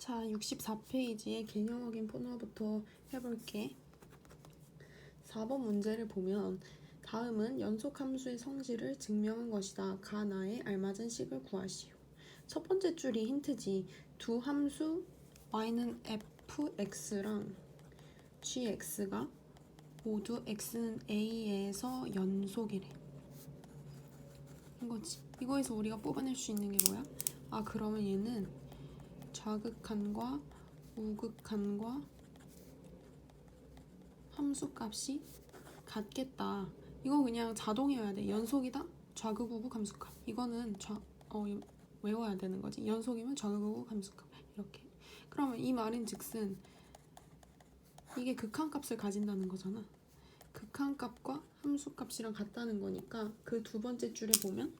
자, 64페이지의 개념 확인 포너부터 해볼게. 4번 문제를 보면 다음은 연속함수의 성질을 증명한 것이다. 가나에 알맞은 식을 구하시오. 첫 번째 줄이 힌트지. 두 함수 y는 fx랑 gx가 모두 x는 a에서 연속이래. 이거지. 이거에서 우리가 뽑아낼 수 있는 게 뭐야? 아, 그러면 얘는 좌극한과 우극한과 함수값이 같겠다. 이거 그냥 자동이어야 돼. 연속이다. 좌극 우극 함수값. 이거는 외워야 되는 거지. 연속이면 좌극 우극 함수값. 이렇게. 그러면 이 말인즉슨 이게 극한값을 가진다는 거잖아. 극한값과 함수값이랑 같다는 거니까 그 두 번째 줄에 보면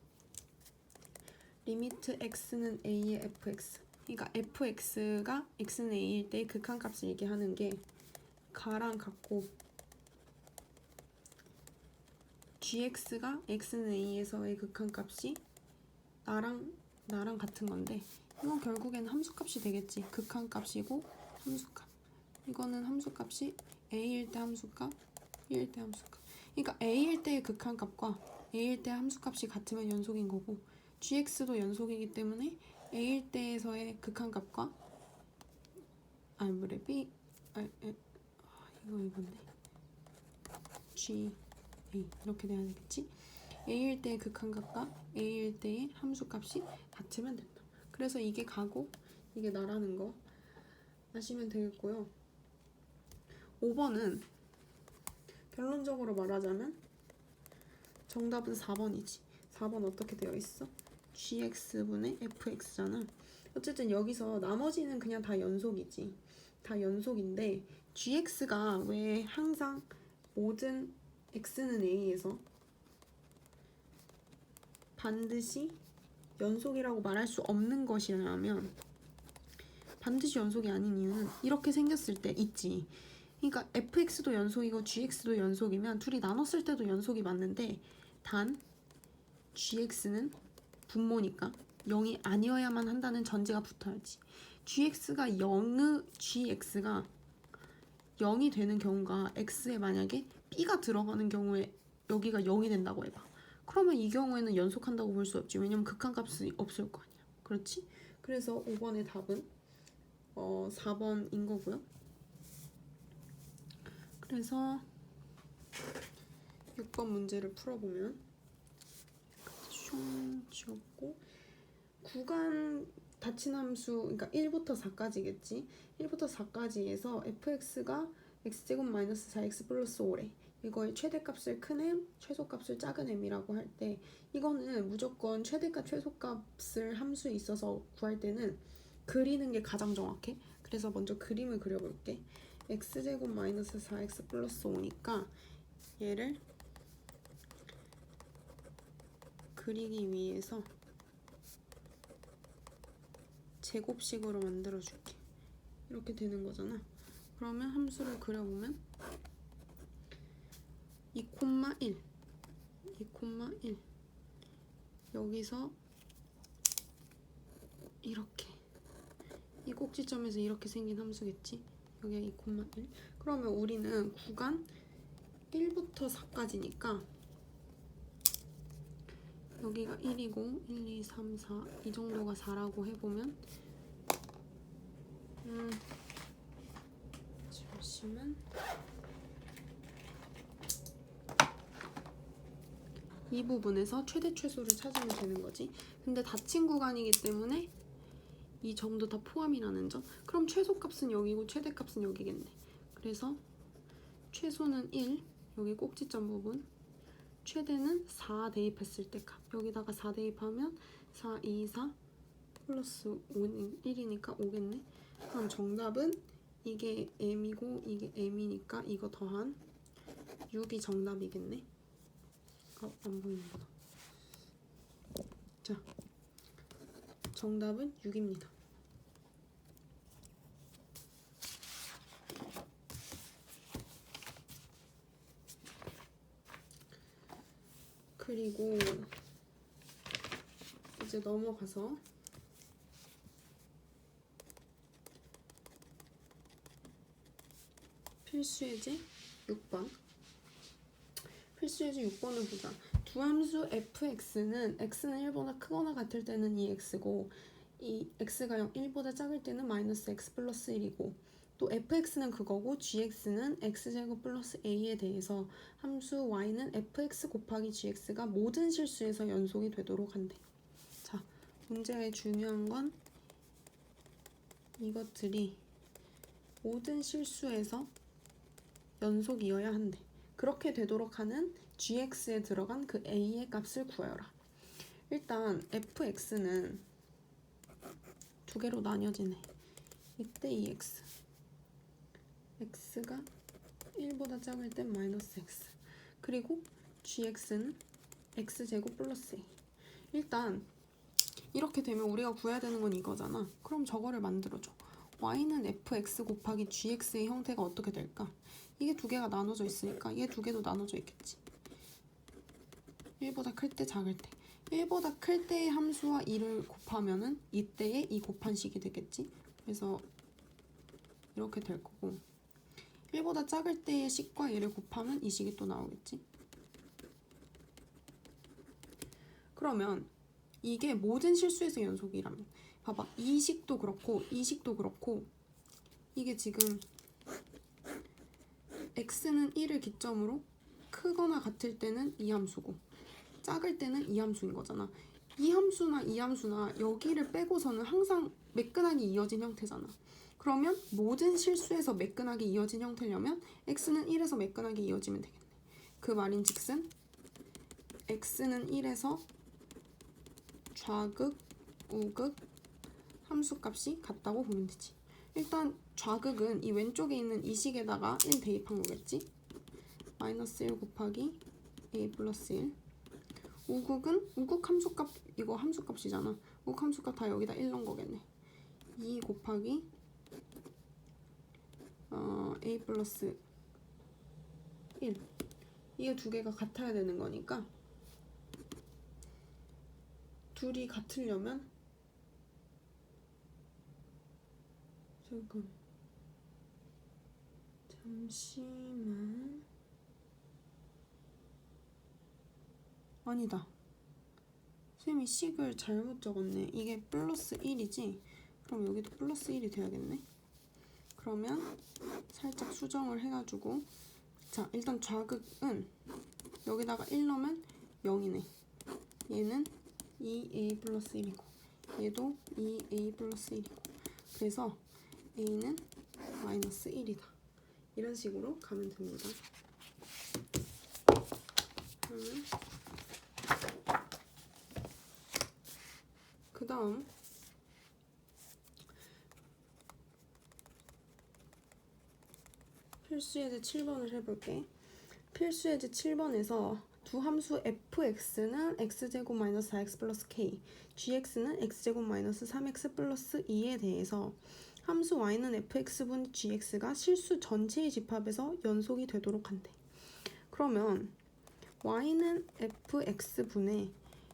리미트 x는 a의 fx. 그러니까 fx가 x는 a일 때 극한값을 얘기하는 게 가랑 같고 gx가 x는 a에서의 극한값이 나랑 같은 건데 이건 결국에는 함수값이 되겠지. 극한값이고 함수값. 이거는 함수값이 a일 때 함수값, b일 때 함수값. 그러니까 a일 때의 극한값과 a일 때 함수값이 같으면 연속인 거고 gx도 연속이기 때문에 a일 때에서의 극한값과 이건데 g a 이렇게 돼야 되겠지. a일 때의 극한값과 a일 때의 함수값이 같으면 된다. 그래서 이게 가고 이게 나라는 거 아시면 되겠고요. 5번은 결론적으로 말하자면 정답은 4번이지. 4번 어떻게 되어 있어? gx분의 fx잖아. 어쨌든 여기서 나머지는 그냥 다 연속이지. 다 연속인데 gx가 왜 항상 모든 x는 a에서 반드시 연속이라고 말할 수 없는 것이라면 반드시 연속이 아닌 이유는 이렇게 생겼을 때 있지. 그러니까 fx도 연속이고 gx도 연속이면 둘이 나눴을 때도 연속이 맞는데 단 gx는 분모니까 0이 아니어야만 한다는 전제가 붙어야지. gx가 0이 되는 경우가 x에 만약에 b가 들어가는 경우에 여기가 0이 된다고 해봐. 그러면 이 경우에는 연속한다고 볼 수 없지. 왜냐면 극한값이 없을 거 아니야. 그렇지? 그래서 5번의 답은 4번인 거고요. 그래서 6번 문제를 풀어보면 총 지웠고 구간 닫힌 함수, 그러니까 1부터 4까지겠지. 1부터 4까지에서 fx가 x제곱 마이너스 4x 플러스 5래. 이거의 최대값을 큰 m, 최소값을 작은 m이라고 할 때 이거는 무조건 최대값, 최소값을 함수에 있어서 구할 때는 그리는 게 가장 정확해. 그래서 먼저 그림을 그려볼게. x제곱 마이너스 4x 플러스 5니까 얘를 그리기 위해서 제곱식으로 만들어줄게. 이렇게 되는 거잖아. 그러면 함수를 그려보면 2,1 여기서 이렇게 이 꼭지점에서 이렇게 생긴 함수겠지. 여기가 2,1 그러면 우리는 구간 1부터 4까지니까 여기가 1이고 1, 2, 3, 4 이 정도가 4라고 해보면 잠시만 이 부분에서 최대 최소를 찾으면 되는 거지. 근데 닫힌 구간이기 때문에 이 점도 다 포함이라는 점. 그럼 최소값은 여기고 최대값은 여기겠네. 그래서 최소는 1 여기 꼭지점 부분, 최대는 4 대입했을 때 값. 여기다가 4 대입하면 4, 2, 4 플러스 5는 1이니까 5겠네. 그럼 정답은 이게 m이고 이게 m이니까 이거 더한 6이 정답이겠네. 안 보이는구나. 자, 정답은 6입니다. 그리고 이제 넘어가서 필수 예제 6번. 필수 예제 6번을 보자. 두 함수 fx는 x는 1보다 크거나 같을 때는 2x고 이 x가 1보다 작을 때는 마이너스 x 플러스 1이고 또 fx는 그거고 gx는 x제곱 플러스 a에 대해서 함수 y는 fx 곱하기 gx가 모든 실수에서 연속이 되도록 한대. 자, 문제의 중요한 건 이것들이 모든 실수에서 연속이어야 한대. 그렇게 되도록 하는 gx에 들어간 그 a의 값을 구하여라. 일단 fx는 두 개로 나뉘어지네. 이때 2x x가 1보다 작을 땐 마이너스 x 그리고 gx는 x제곱 플러스 a. 일단 이렇게 되면 우리가 구해야 되는 건 이거잖아. 그럼 저거를 만들어줘. y는 fx 곱하기 gx의 형태가 어떻게 될까? 이게 두 개가 나눠져 있으니까 얘 두 개도 나눠져 있겠지. 1보다 클 때 작을 때 1보다 클 때의 함수와 2를 곱하면은 이때의 2 곱한 식이 되겠지. 그래서 이렇게 될 거고 1보다 작을 때의 식과 얘를 곱하면 이 식이 또 나오겠지. 그러면 이게 모든 실수에서 연속이라면 봐봐. 이 식도 그렇고 이 식도 그렇고 이게 지금 x는 1을 기점으로 크거나 같을 때는 이 함수고 작을 때는 이 함수인 거잖아. 이 함수나 이 함수나 여기를 빼고서는 항상 매끈하게 이어진 형태잖아. 그러면 모든 실수에서 매끈하게 이어진 형태려면 x는 1에서 매끈하게 이어지면 되겠네. 그 말인즉슨 x는 1에서 좌극, 우극 함수값이 같다고 보면 되지. 일단 좌극은 이 왼쪽에 있는 이 식에다가 1 대입한 거겠지. 마이너스 1 곱하기 a 플러스 1. 우극은 우극 함수값, 이거 함수값이잖아. 우극 함수값 다 여기다 1 넣은 거겠네. 2 곱하기 a 플러스 1. 이게 두 개가 같아야 되는 거니까 둘이 같으려면 잠시만. 아니다. 쌤이 식을 잘못 적었네. 이게 플러스 1이지? 그럼 여기도 플러스 1이 돼야겠네. 그러면 살짝 수정을 해가지고 자, 일단 좌극은 여기다가 1 넣으면 0이네. 얘는 2a 플러스 1이고 얘도 2a 플러스 1이고 그래서 a는 마이너스 1이다. 이런 식으로 가면 됩니다. 그 다음 필수예제 7번을 해볼게. 필수예제 7번에서 두 함수 fx는 x제곱 마이너스 4x 플러스 k, gx는 x제곱 마이너스 3x 플러스 2에 대해서 함수 y는 fx분 gx가 실수 전체의 집합에서 연속이 되도록 한대. 그러면 y는 fx분의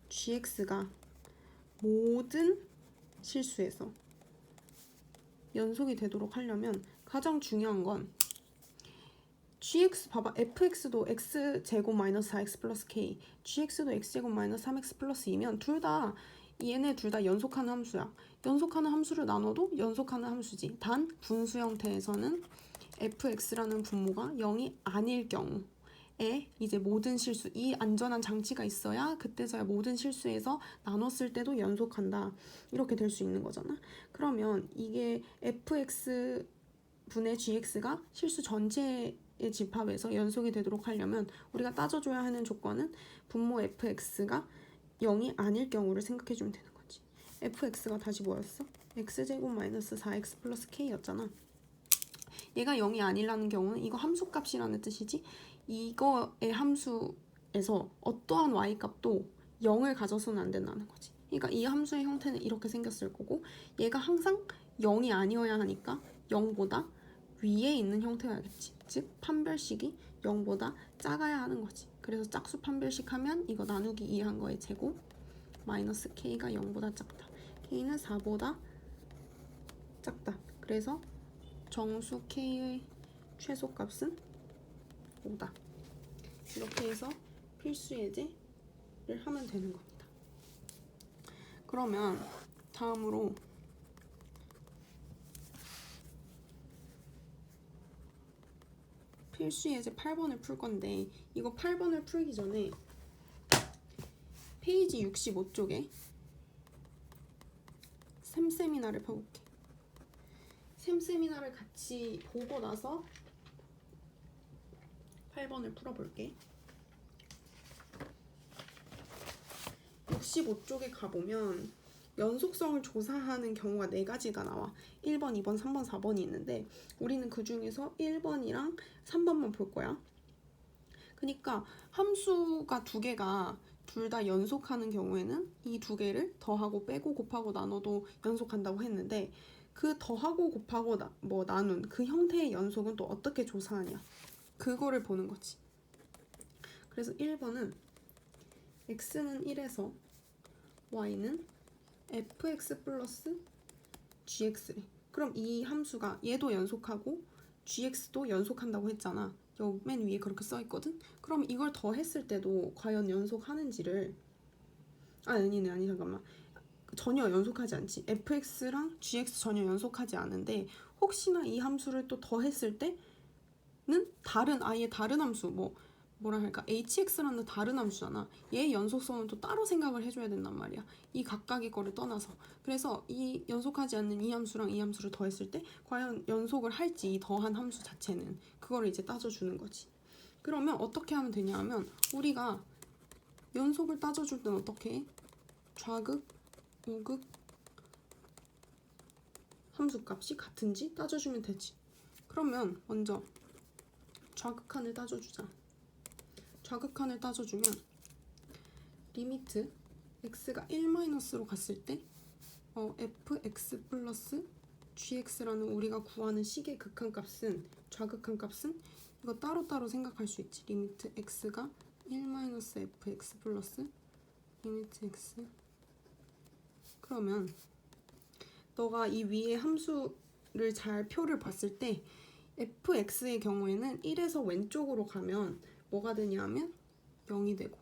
gx가 모든 실수에서 연속이 되도록 하려면 가장 중요한 건 gx 봐봐. fx도 x제곱 마이너스 4x 플러스 k, gx도 x제곱 마이너스 3x 플러스 2면 얘네 둘 다 연속하는 함수야. 연속하는 함수를 나눠도 연속하는 함수지. 단 분수 형태에서는 fx라는 분모가 0이 아닐 경우에 이제 모든 실수, 이 안전한 장치가 있어야 그때서야 모든 실수에서 나눴을 때도 연속한다. 이렇게 될 수 있는 거잖아. 그러면 이게 fx 분의 gx가 실수 전체의 집합에서 연속이 되도록 하려면 우리가 따져줘야 하는 조건은 분모 fx가 0이 아닐 경우를 생각해주면 되는 거지. fx가 다시 뭐였어? x제곱 마이너스 4x 플러스 k였잖아. 얘가 0이 아니라는 경우는 이거 함수값이라는 뜻이지 이거의 함수에서 어떠한 y값도 0을 가져서는 안 된다는 거지. 그러니까 이 함수의 형태는 이렇게 생겼을 거고 얘가 항상 0이 아니어야 하니까 0보다 위에 있는 형태여야겠지. 즉 판별식이 0보다 작아야 하는 거지. 그래서 짝수 판별식 하면 이거 나누기 2 한 거의 제곱 마이너스 k가 0보다 작다. k는 4보다 작다. 그래서 정수 k의 최소값은 5다. 이렇게 해서 필수 예제를 하면 되는 겁니다. 그러면 다음으로 필수 예제 8번을 풀 건데, 이거 8번을 풀기 전에 페이지 65쪽에 샘세미나를 펴볼게. 샘세미나를 같이 보고 나서 8번을 풀어볼게. 65쪽에 가보면 연속성을 조사하는 경우가 4가지가 나와. 1번, 2번, 3번, 4번이 있는데 우리는 그 중에서 1번이랑 3번만 볼 거야. 그러니까 함수가 2개가 둘 다 연속하는 경우에는 이 2개를 더하고 빼고 곱하고 나눠도 연속한다고 했는데, 그 더하고 곱하고 나눈 그 형태의 연속은 또 어떻게 조사하냐, 그거를 보는 거지. 그래서 1번은 x는 1에서 y는 fx 플러스 gx래. 그럼 이 함수가 얘도 연속하고 gx도 연속한다고 했잖아. 여기 맨 위에 그렇게 써있거든. 그럼 이걸 더했을 때도 과연 연속하는지를, 아니 잠깐만, 전혀 연속하지 않지. fx랑 gx 전혀 연속하지 않은데 혹시나 이 함수를 또 더했을 때는 아예 다른 함수, 뭐라 할까, hx라는 다른 함수잖아. 얘 연속성은 또 따로 생각을 해줘야 된단 말이야. 이 각각의 거를 떠나서. 그래서 이 연속하지 않는 이 함수랑 이 함수를 더했을 때 과연 연속을 할지, 이 더한 함수 자체는 그거를 이제 따져주는 거지. 그러면 어떻게 하면 되냐 하면, 우리가 연속을 따져줄 땐 어떻게 해? 좌극, 우극 함수값이 같은지 따져주면 되지. 그러면 먼저 좌극한을 따져주자. 좌극한을 따져주면 리미트 x가 1-로 갔을 때 fx 플러스 gx라는 우리가 구하는 식의 극한값은, 좌극한값은 이거 따로따로 생각할 수 있지. 리미트 x가 1-fx 플러스 리미트 x. 그러면 너가 이 위에 함수를 잘 표를 봤을 때 fx의 경우에는 1에서 왼쪽으로 가면 뭐가 되냐면 0이 되고,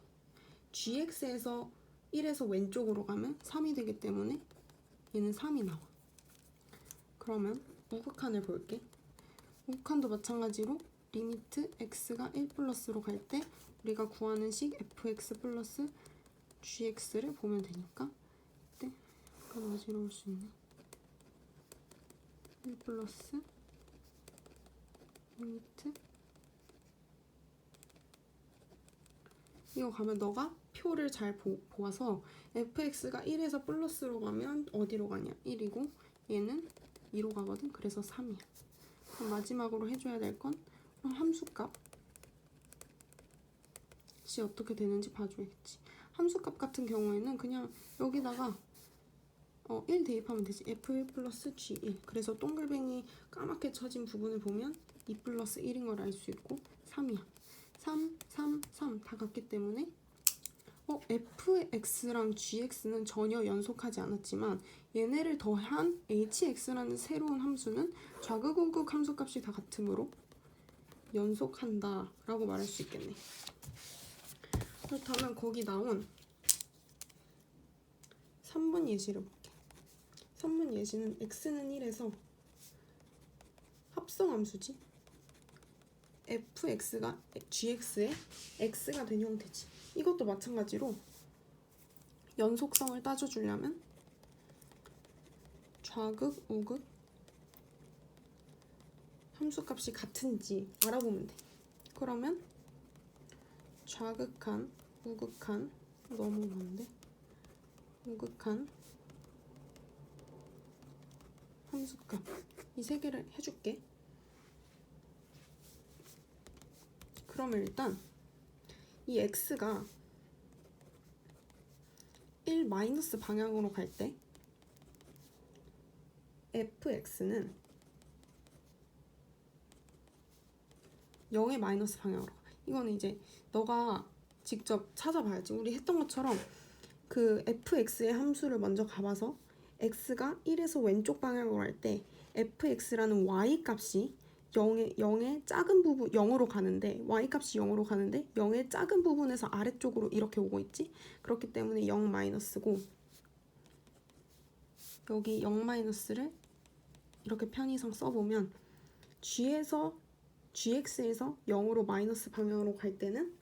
gx에서 1에서 왼쪽으로 가면 3이 되기 때문에 얘는 3이 나와. 그러면 우극한을 볼게. 우극한도 마찬가지로 리미트 x가 1 플러스로 갈 때 우리가 구하는 식 fx 플러스 gx를 보면 되니까, 그때 약간 어지러울 수 있네. 1 플러스 리미트, 이거 가면 너가 표를 잘 보아서 fx가 1에서 플러스로 가면 어디로 가냐, 1이고 얘는 2로 가거든. 그래서 3이야. 그럼 마지막으로 해줘야 될 건 함수값이 어떻게 되는지 봐줘야겠지. 함수값 같은 경우에는 그냥 여기다가 1 대입하면 되지. f1 플러스 g1. 그래서 동글뱅이 까맣게 쳐진 부분을 보면 2 플러스 1인 걸 알 수 있고 3이야. 3, 3, 3 다 같기 때문에 fx랑 gx는 전혀 연속하지 않았지만 얘네를 더한 hx라는 새로운 함수는 좌극, 우극 함수값이 다 같으므로 연속한다 라고 말할 수 있겠네. 그렇다면 거기 나온 3번 예시를 볼게. 3번 예시는 x는 1에서 합성함수지. fx가 gx의 x가 된 형태지. 이것도 마찬가지로 연속성을 따져주려면 좌극, 우극 함수값이 같은지 알아보면 돼. 그러면 좌극한, 우극한, 너무 많은데, 우극한 함수값 이 세 개를 해줄게. 그러면 일단 이 x가 1 마이너스 방향으로 갈 때 fx는 0의 마이너스 방향으로 가. 이거는 이제 너가 직접 찾아봐야지. 우리 했던 것처럼 그 fx의 함수를 먼저 가봐서 x가 1에서 왼쪽 방향으로 갈 때 fx라는 y 값이 0의 작은 부분 0으로 가는데 y값이 0으로 가는데 0의 작은 부분에서 아래쪽으로 이렇게 오고 있지. 그렇기 때문에 0 마이너스고 여기 0 마이너스를 이렇게 편의상 써보면 gx에서 0으로 마이너스 방향으로 갈 때는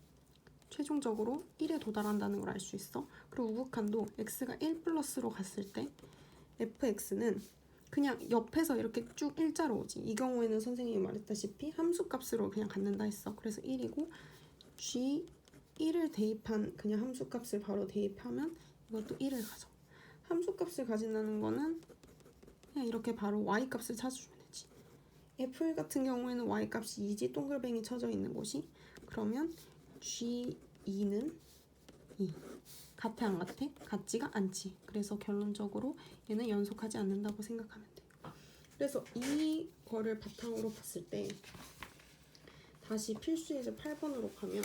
최종적으로 1에 도달한다는 걸 알 수 있어. 그리고 우극한도 x가 1 플러스로 갔을 때 fx는 그냥 옆에서 이렇게 쭉 일자로 오지. 이 경우에는 선생님이 말했다시피 함수값으로 그냥 갖는다 했어. 그래서 1이고 g1을 대입한 그냥 함수값을 바로 대입하면 이것도 1을 가져. 함수값을 가진다는 거는 그냥 이렇게 바로 y값을 찾아주면 되지. f1 같은 경우에는 y값이 2지 동글뱅이 쳐져 있는 곳이. 그러면 g2는 2. 같아 안 같아? 같지가 않지. 그래서 결론적으로 얘는 연속하지 않는다고 생각하면 돼. 그래서 이거를 바탕으로 봤을 때 다시 필수 예제 8번으로 가면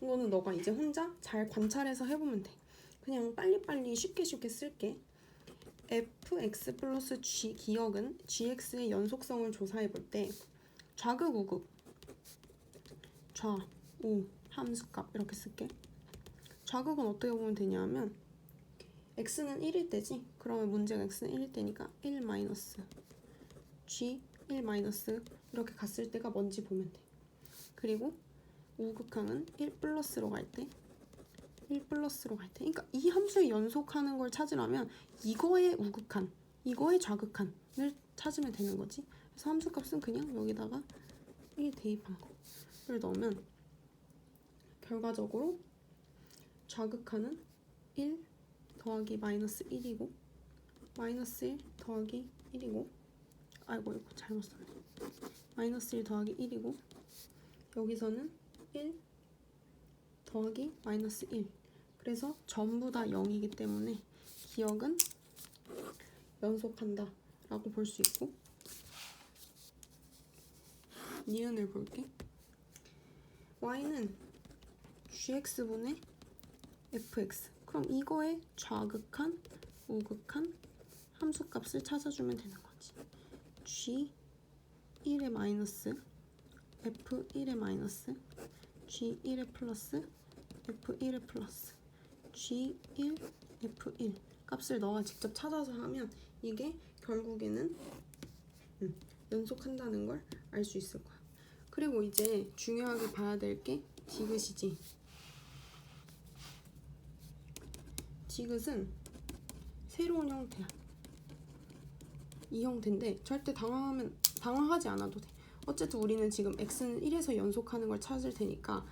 이거는 너가 이제 혼자 잘 관찰해서 해보면 돼. 그냥 빨리빨리 쉽게 쓸게. fx 플러스 g 기억은 gx의 연속성을 조사해 볼 때 좌극 우극 좌, 우, 함수값 이렇게 쓸게. 좌극은 어떻게 보면 되냐면 x는 1일 때지. 그러면 문제가 x는 1일 때니까 1 마이너스 g 1 마이너스 이렇게 갔을 때가 뭔지 보면 돼. 그리고 우극항은 1 플러스로 갈 때 1 플러스로 갈 때. 그러니까 이 함수의 연속하는 걸 찾으려면 이거의 우극한, 이거의 좌극한을 찾으면 되는 거지. 그래서 함수값은 그냥 여기다가 1 대입한 거를 넣으면 결과적으로 좌극한은 1 더하기 마이너스 1이고 마이너스 1 더하기 1이고 아이고 이거 잘못 썼네. 마이너스 1 더하기 1이고 여기서는 1 더하기 마이너스 1. 그래서 전부 다 0이기 때문에 기억은 연속한다 라고 볼 수 있고 니은을 볼게. y는 gx분의 fx. 그럼 이거의 좌극한, 우극한 함수값을 찾아주면 되는 거지. g1의 마이너스 f1의 마이너스 g1의 플러스 f1의 플러스 g1 f1 값을 너가 직접 찾아서 하면 이게 결국에는 연속한다는 걸 알 수 있을 거야. 그리고 이제 중요하게 봐야 될 게 디귿이지. 디귿은 새로운 형태야. 이 형태인데 절대 당황하지 않아도 돼. 어쨌든 우리는 지금 x는 1에서 연속하는 걸 찾을 테니까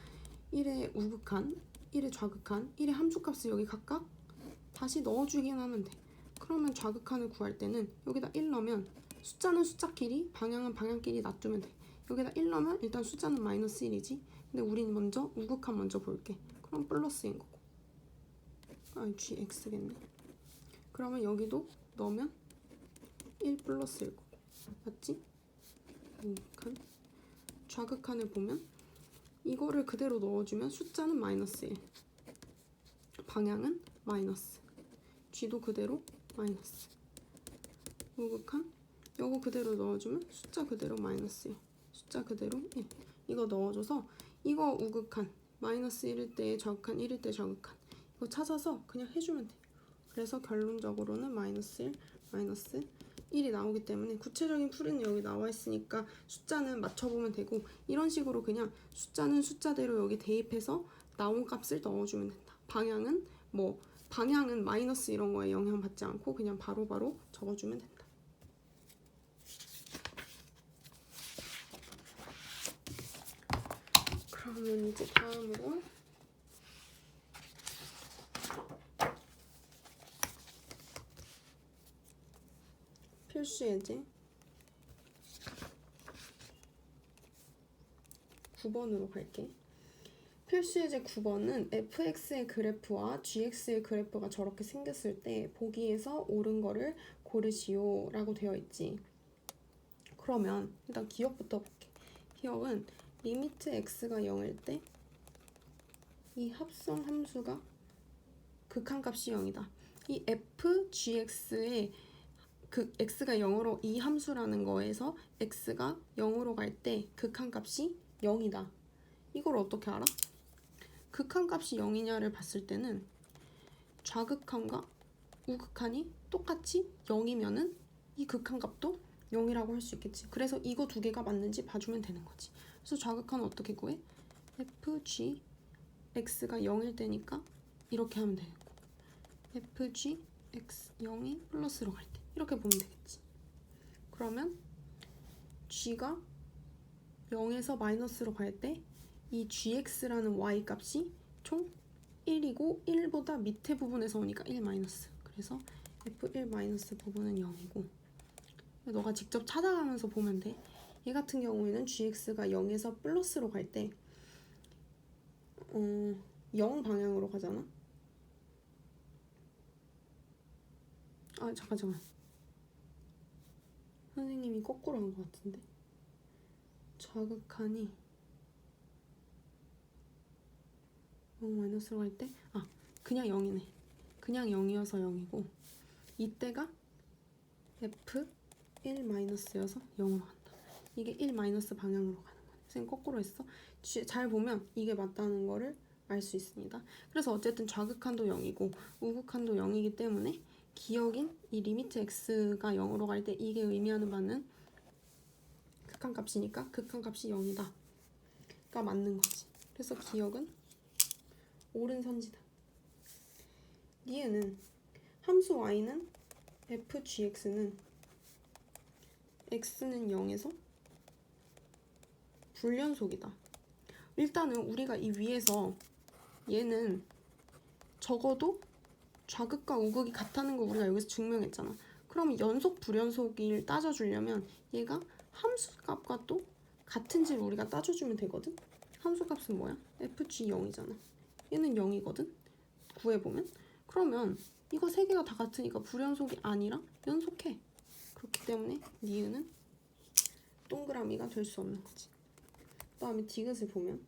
1의 우극한, 1의 좌극한, 1의 함수값을 여기 각각 다시 넣어주긴 하면 돼. 그러면 좌극한을 구할 때는 여기다 1 넣으면 숫자는 숫자끼리, 방향은 방향끼리 놔두면 돼. 여기다 1 넣으면 일단 숫자는 마이너스 1이지. 근데 우린 먼저 우극한 먼저 볼게. 그럼 플러스인 거고. gx겠네. 그러면 여기도 넣으면 1 플러스일 거고. 맞지? 우극한. 좌극한을 보면 이거를 그대로 넣어주면 숫자는 마이너스 1. 방향은 마이너스. g도 그대로 마이너스. 우극한. 요거 그대로 넣어주면 숫자 그대로 마이너스 1. 숫자 그대로 1. 이거 넣어줘서 이거 우극한. 마이너스 1일 때 좌극한, 1일 때 좌극한. 이거 찾아서 그냥 해주면 돼. 그래서 결론적으로는 마이너스 1, 마이너스 1이 나오기 때문에 구체적인 풀이는 여기 나와 있으니까 숫자는 맞춰보면 되고 이런 식으로 그냥 숫자는 숫자대로 여기 대입해서 나온 값을 넣어주면 된다. 방향은 마이너스 이런 거에 영향받지 않고 그냥 바로바로 적어주면 된다. 그러면 이제 다음으로 필수 예제 9번으로 갈게. 필수 예제 9번은 fx의 그래프와 gx의 그래프가 저렇게 생겼을 때 보기에서 옳은 거를 고르시오 라고 되어 있지. 그러면 일단 기억부터 볼게. 기억은 리미트 x가 0일 때 이 합성 함수가 극한값이 0이다. 이 fgx의 그 x가 0으로 이 함수라는 거에서 x가 0으로 갈 때 극한값이 0이다. 이걸 어떻게 알아? 극한값이 0이냐를 봤을 때는 좌극한과 우극한이 똑같이 0이면은 이 극한값도 0이라고 할 수 있겠지. 그래서 이거 두 개가 맞는지 봐주면 되는 거지. 그래서 좌극한은 어떻게 구해? fg x가 0일 때니까 이렇게 하면 되고 fg x 0이 플러스로 갈 때 이렇게 보면 되겠지. 그러면 g가 0에서 마이너스로 갈 때 이 gx라는 y 값이 총 1이고 1보다 밑에 부분에서 오니까 1 마이너스. 그래서 f1 마이너스 부분은 0이고 너가 직접 찾아가면서 보면 돼. 얘 같은 경우에는 gx가 0에서 플러스로 갈 때 0 방향으로 가잖아. 아 잠깐 선생님이 거꾸로 한 것 같은데. 좌극한이 0 마이너스로 갈 때 그냥 0이네. 그냥 0이어서 0이고 이때가 f1 마이너스여서 0으로 간다. 이게 1 마이너스 방향으로 가는 거야. 선생님 거꾸로 했어. 잘 보면 이게 맞다는 거를 알 수 있습니다. 그래서 어쨌든 좌극한도 0이고 우극한도 0이기 때문에 기역인 이 리미트 x가 0으로 갈 때 이게 의미하는 바는 극한값이니까 극한값이 0이다. 가 맞는 거지. 그래서 기역은 옳은 선지다. 니은은 함수 y는 fgx는 x는 0에서 불연속이다. 일단은 우리가 이 위에서 얘는 적어도 좌극과 우극이 같다는 걸 우리가 여기서 증명했잖아. 그럼 연속 불연속을 따져주려면 얘가 함수값과 또 같은지를 우리가 따져주면 되거든. 함수값은 뭐야? fg 0이잖아. 얘는 0이거든. 구해보면. 그러면 이거 세 개가 다 같으니까 불연속이 아니라 연속해. 그렇기 때문에 니은은 동그라미가 될 수 없는 거지. 그 다음에 디귿을 보면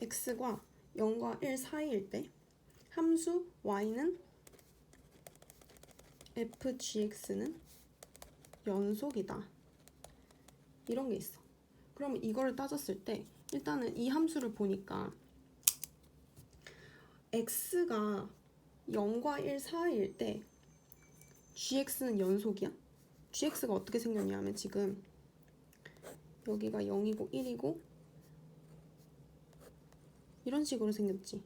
x가 0과 1 사이일 때 함수 y는 fgx는 연속이다. 이런 게 있어. 그러면 이거를 따졌을 때 일단은 이 함수를 보니까 x가 0과 1 사이일 때 gx는 연속이야. gx가 어떻게 생겼냐 하면 지금 여기가 0이고 1이고 이런 식으로 생겼지.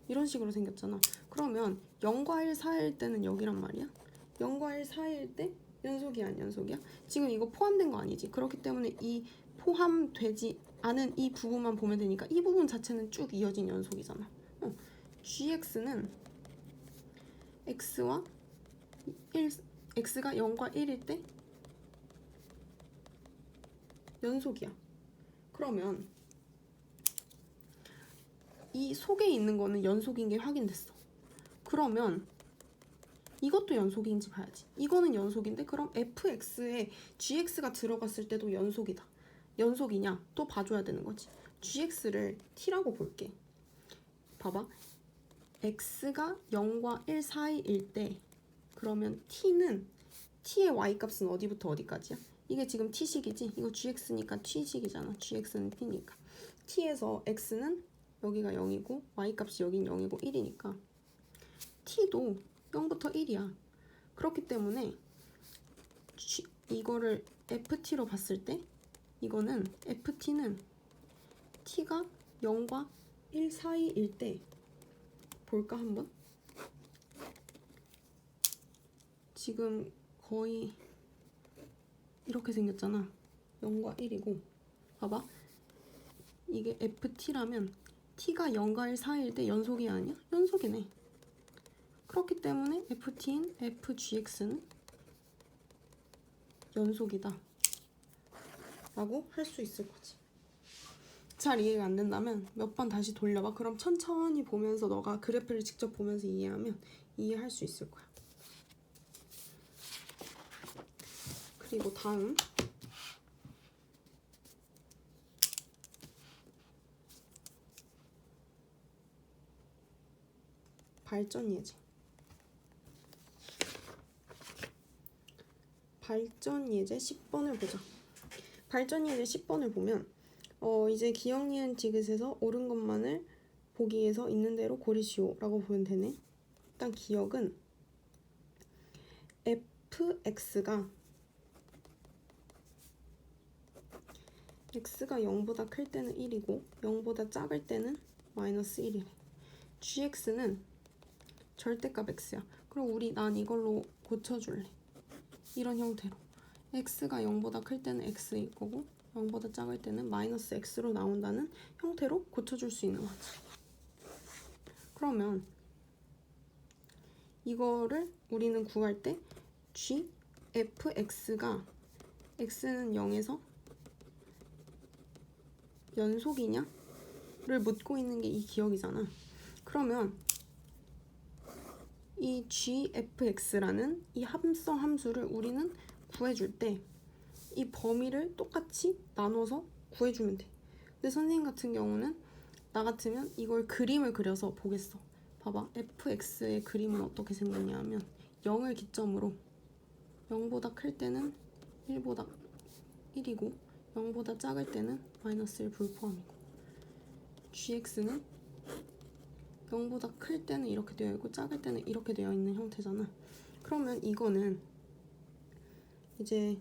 이런 식으로 생겼잖아. 그러면 0과 1 사이일 때는 여기란 말이야. 0과 1 사이일 때 연속이야 안 연속이야? 지금 이거 포함된 거 아니지? 그렇기 때문에 이 포함되지 않은 이 부분만 보면 되니까 이 부분 자체는 쭉 이어진 연속이잖아. gx는 x가 0과 1일 때 연속이야. 그러면 이 속에 있는 거는 연속인 게 확인됐어. 그러면 이것도 연속인지 봐야지. 이거는 연속인데 그럼 fx에 gx가 들어갔을 때도 연속이다. 연속이냐? 또 봐줘야 되는 거지. gx를 t라고 볼게. 봐봐. x가 0과 1 사이일 때 그러면 t의 y값은 어디부터 어디까지야? 이게 지금 t식이지? 이거 gx니까 t식이잖아. gx는 t니까. t에서 x는 여기가 0이고 y값이 여긴 0이고 1이니까 t도 0부터 1이야. 그렇기 때문에 이거를 ft로 봤을 때 이거는 ft는 t가 0과 1 사이일 때 볼까 한번? 지금 거의 이렇게 생겼잖아. 0과 1이고 봐봐. 이게 ft라면 t가 0과 1 사이일 때 연속이 아니야? 연속이네. 그렇기 때문에 ft인 fgx는 연속이다 라고 할 수 있을 거지. 잘 이해가 안 된다면 몇 번 다시 돌려봐. 그럼 천천히 보면서 너가 그래프를 직접 보면서 이해하면 이해할 수 있을 거야. 그리고 다음 발전 예제. 발전 예제 10번을 보자. 발전 예제 10번을 보면 이제 기역, 니은, 디귿에서 옳은 것만을 보기 위해서 있는 대로 고르시오 라고 보면 되네. 일단 기역은 fx가 x가 0보다 클 때는 1이고 0보다 작을 때는 마이너스 1이래. gx는 절대값 x야. 그럼 난 이걸로 고쳐줄래. 이런 형태로 x가 0보다 클 때는 x일 거고 0보다 작을 때는 마이너스 x로 나온다는 형태로 고쳐줄 수 있는 거지. 그러면 이거를 우리는 구할 때 gfx가 x는 0에서 연속이냐를 묻고 있는 게 이 기억이잖아. 그러면 이 gfx라는 이 합성 함수를 우리는 구해줄 때 이 범위를 똑같이 나눠서 구해주면 돼. 근데 선생님 같은 경우는 나 같으면 이걸 그림을 그려서 보겠어. 봐봐. fx의 그림은 어떻게 생겼냐 하면 0을 기점으로 0보다 클 때는 1보다 1이고 0보다 작을 때는 마이너스 1 불포함이고 gx는 0보다 클 때는 이렇게 되어 있고 작을 때는 이렇게 되어 있는 형태잖아. 그러면 이거는 이제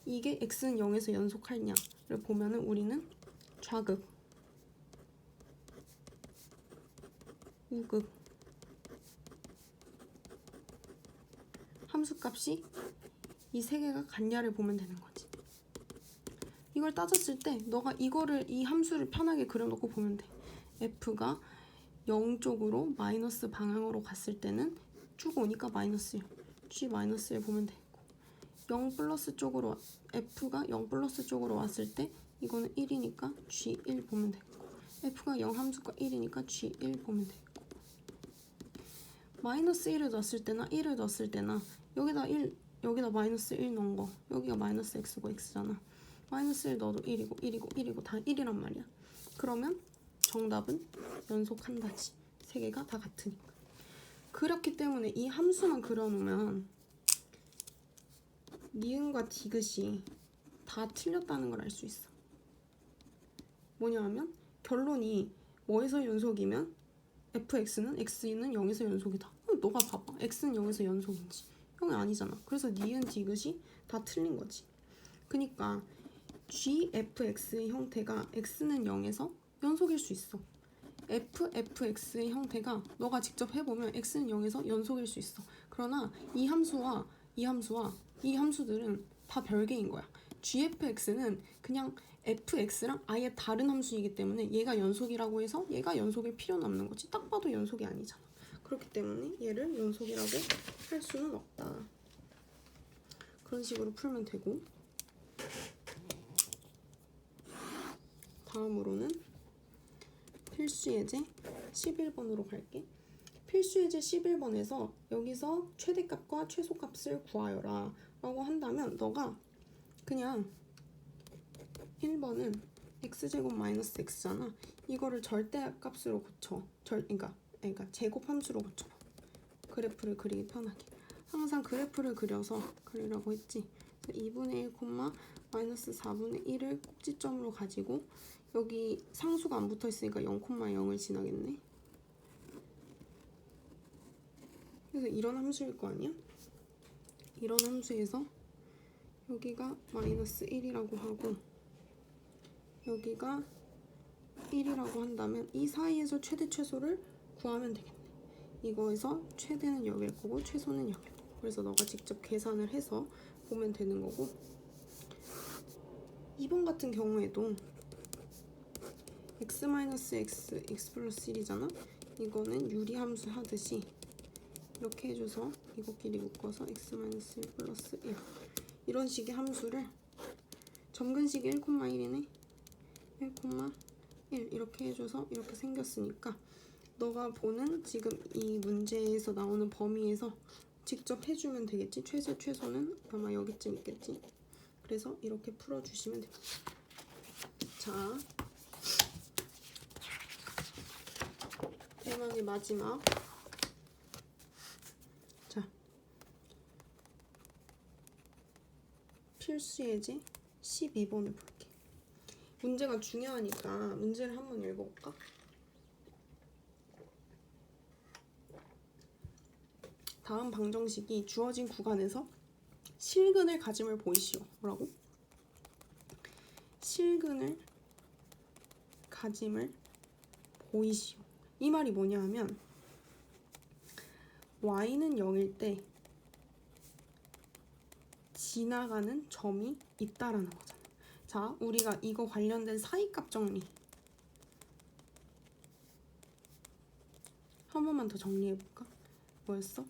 이게 x는 0에서 연속하냐를 보면은 우리는 좌극, 우극 함수값이 이 세 개가 같냐를 보면 되는 거지. 이걸 따졌을 때 너가 이 함수를 편하게 그려놓고 보면 돼. f가 0 쪽으로 마이너스 방향으로 갔을 때는 쭉 오니까 마이너스 1, g 마이너스 1 보면 되고 0 플러스 쪽으로 f가 0 플러스 쪽으로 왔을 때 이거는 1이니까 g1 보면 되고 f가 0 함수가 1이니까 g1 보면 되고 마이너스 1을 넣었을 때나 1을 넣었을 때나 여기다 마이너스 1 넣은 거 여기가 마이너스 x고 x잖아. 마이너스 1 넣어도 1이고 다 1이란 말이야. 그러면 정답은 연속한다지. 세 개가 다 같으니까. 그렇기 때문에 이 함수만 그려놓으면 니은과 디귿이 다 틀렸다는 걸 알 수 있어. 뭐냐 하면 결론이 뭐에서 연속이면 fx는 x는 0에서 연속이다. 너가 봐봐. x는 0에서 연속인지 0이 아니잖아. 그래서 니은 디귿이 다 틀린 거지. 그니까 gfx의 형태가 x는 0에서 연속일 수 있어. fx의 형태가 너가 직접 해보면 x는 0에서 연속일 수 있어. 그러나 이 함수들은 다 별개인 거야. gfx는 그냥 fx랑 아예 다른 함수이기 때문에 얘가 연속이라고 해서 얘가 연속일 필요는 없는 거지. 딱 봐도 연속이 아니잖아. 그렇기 때문에 얘를 연속이라고 할 수는 없다. 그런 식으로 풀면 되고 다음으로는 필수예제 11번으로 갈게. 필수예제 11번에서 여기서 최대값과 최소값을 구하여라 라고 한다면 너가 그냥 1번은 x제곱 마이너스 x잖아. 이거를 절대값으로 고쳐. 그러니까 제곱함수로 고쳐봐. 그래프를 그리기 편하게. 항상 그래프를 그리라고 했지. 2분의 1, 마이너스 4분의 1을 꼭지점으로 가지고 여기 상수가 안 붙어 있으니까 0,0을 지나겠네. 그래서 이런 함수일 거 아니야? 이런 함수에서 여기가 마이너스 1이라고 하고 여기가 1이라고 한다면 이 사이에서 최대 최소를 구하면 되겠네. 이거에서 최대는 여기일 거고 최소는 여기일 거고. 그래서 너가 직접 계산을 해서 보면 되는 거고 2번 같은 경우에도 x-x, x 플러스 1이잖아? 이거는 유리함수 하듯이 이렇게 해줘서 이것끼리 묶어서 x-1 플러스 1 이런 식의 함수를 점근식이 1,1이네 1,1 이렇게 해줘서 이렇게 생겼으니까 너가 보는 지금 이 문제에서 나오는 범위에서 직접 해주면 되겠지. 최소는 아마 여기쯤 있겠지. 그래서 이렇게 풀어주시면 됩니다. 자, 대망의 마지막. 자, 필수 예제 12번을 볼게. 문제가 중요하니까 문제를 한번 읽어볼까? 다음 방정식이 주어진 구간에서 실근을 가짐을 보이시오. 뭐라고? 실근을 가짐을 보이시오. 이 말이 뭐냐 하면 y는 0일 때 지나가는 점이 있다라는 거잖아. 자, 우리가 이거 관련된 사이값 정리 한 번만 더 정리해볼까? 뭐였어?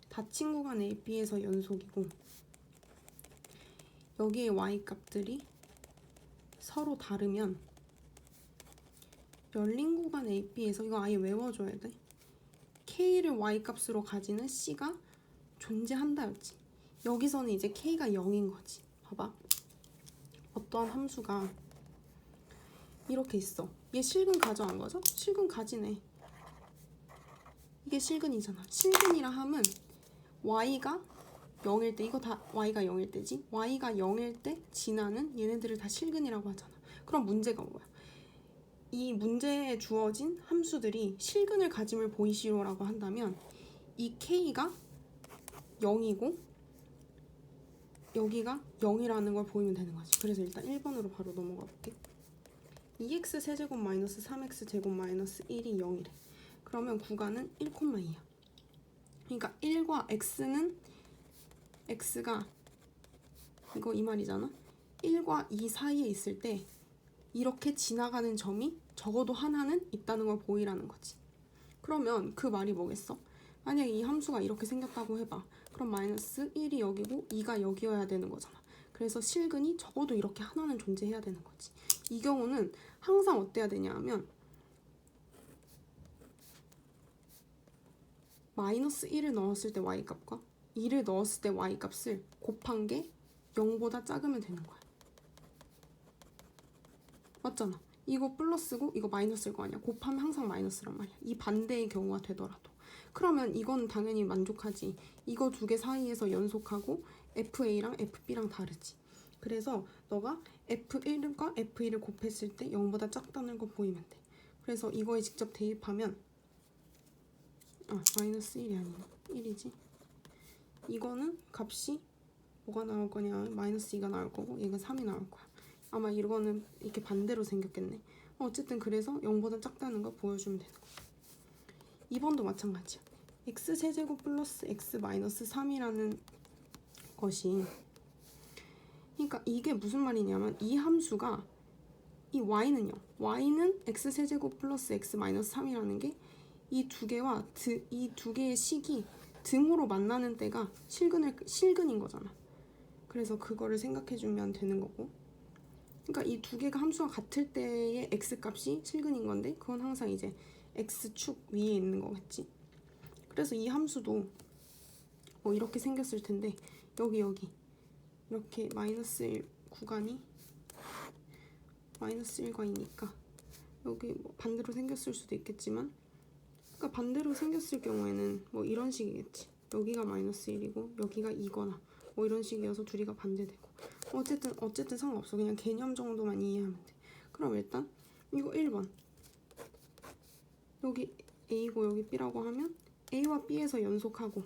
닫힌 구간 A, B에서 연속이고 여기에 y값들이 서로 다르면 열린 구간 A, B에서 이거 아예 외워줘야 돼. K를 y값으로 가지는 C가 존재한다였지. 여기서는 이제 K가 0인 거지. 봐봐. 어떠한 함수가 이렇게 있어. 얘 실근 가져간 거죠? 실근 가지네. 이게 실근이잖아. 실근이라 함은 y가 0일 때, 이거 다 y가 0일 때지. y가 0일 때 지나는 얘네들을 다 실근이라고 하잖아. 그럼 문제가 뭐야? 이 문제에 주어진 함수들이 실근을 가짐을 보이시오라고 한다면 이 k가 0이고 여기가 0이라는 걸 보이면 되는 거지. 그래서 일단 1번으로 바로 넘어가 볼게. 2x 세제곱 마이너스 3x 제곱 마이너스 1이 0이래. 그러면 구간은 1,2야. 그러니까 1과 x는 x가 이거 이 말이잖아. 1과 2 사이에 있을 때 이렇게 지나가는 점이 적어도 하나는 있다는 걸 보이라는 거지. 그러면 그 말이 뭐겠어? 만약에 이 함수가 이렇게 생겼다고 해봐. 그럼 마이너스 1이 여기고 2가 여기여야 되는 거잖아. 그래서 실근이 적어도 이렇게 하나는 존재해야 되는 거지. 이 경우는 항상 어때야 되냐 하면 마이너스 1을 넣었을 때 y값과 2를 넣었을 때 y값을 곱한 게 0보다 작으면 되는 거야. 맞잖아. 이거 플러스고 이거 마이너스일 거 아니야. 곱하면 항상 마이너스란 말이야. 이 반대의 경우가 되더라도. 그러면 이건 당연히 만족하지. 이거 두 개 사이에서 연속하고 FA랑 FB랑 다르지. 그래서 너가 F1과 F2를 곱했을 때 0보다 작다는 거 보이면 돼. 그래서 이거에 직접 대입하면 마이너스 1이 아니네. 1이지. 이거는 값이 뭐가 나올 거냐. 마이너스 2가 나올 거고 얘가 3이 나올 거야. 아마 이거는 이렇게 반대로 생겼겠네. 어쨌든 그래서 0보다 작다는 거 보여주면 되는 거야. 2번도 마찬가지야. x세제곱 플러스 x 마이너스 3이라는 것이, 그러니까 이게 무슨 말이냐면 이 함수가 이 y는요. y는 x세제곱 플러스 x 마이너스 3이라는 게 이 두 개와 이 두 개의 식이 등호로 만나는 때가 실근인 거잖아. 그래서 그거를 생각해주면 되는 거고. 그러니까 이 두 개가 함수가 같을 때의 x값이 실근인 건데 그건 항상 이제 x축 위에 있는 거겠지. 그래서 이 함수도 뭐 이렇게 생겼을 텐데 여기 이렇게 마이너스 1 구간이 마이너스 1과 2니까 여기 뭐 반대로 생겼을 수도 있겠지만, 그러니까 반대로 생겼을 경우에는 뭐 이런 식이겠지. 여기가 마이너스 1이고 여기가 2거나 뭐 이런 식이어서 둘이가 반대되고. 어쨌든 상관없어. 그냥 개념 정도만 이해하면 돼. 그럼 일단 이거 1번 여기 A고 여기 B라고 하면 A와 B에서 연속하고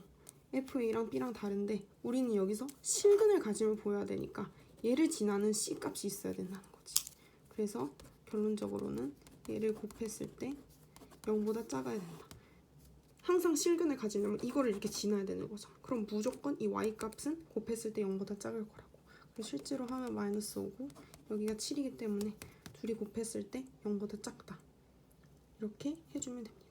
FA랑 B랑 다른데 우리는 여기서 실근을 가짐을 보여야 되니까 얘를 지나는 C값이 있어야 된다는 거지. 그래서 결론적으로는 얘를 곱했을 때 0보다 작아야 된다. 항상 실근을 가지려면 이거를 이렇게 지나야 되는 거잖아. 그럼 무조건 이 y값은 곱했을 때 0보다 작을 거라고. 실제로 하면 마이너스 5고 여기가 7이기 때문에 둘이 곱했을 때 0보다 작다. 이렇게 해주면 됩니다.